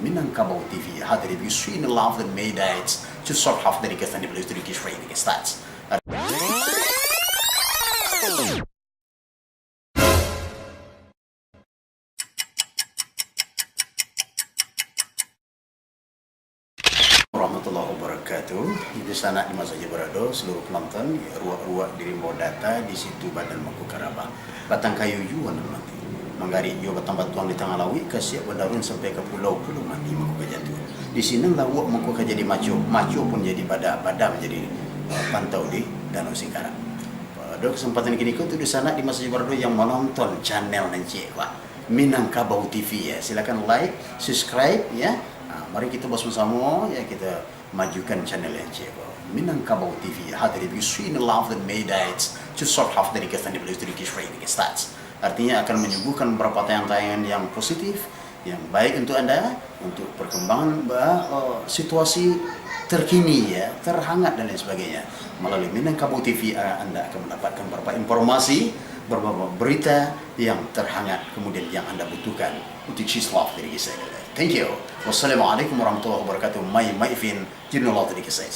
Minangkabau TV hade review swin love the Maydates to sort half the request and the blues to the kiss rating stats. Warahmatullahi wabarakatuh. Di sana di masa berada seluruh penonton ruak-ruak diri mau data di situ badan Mangku Karabah. Batang kayu yuan mati. Manggari yo batang batuang di tengah lawi kasiap berdarun sampai ke pulau-pulau mati Mangku Kajatu. Di sini lawak Mangku jadi macu pun jadi pada menjadi pantau di Danau Singkarak. Pada kesempatan kini itu di sana di masa berada yang menonton channel nanti Pak Minangkabau TV ya. Silakan like, subscribe ya. Mari kita bersama-sama ya kita majukan channel yang Minangkabau TV hade review swin love the Maydates to sort half the request and the blues to the kiss rating stats. Artinya akan menyuguhkan beberapa tayangan-tayangan yang positif, yang baik untuk Anda, untuk perkembangan situasi terkini ya, terhangat dan lain sebagainya. Melalui Minangkabau TV Anda akan mendapatkan beberapa informasi, beberapa berita yang terhangat kemudian yang Anda butuhkan untuk cheese love dari kisah. Thank you. Wassalamualaikum warahmatullahi wabarakatuh. Mai maifin jinullah dari kisah.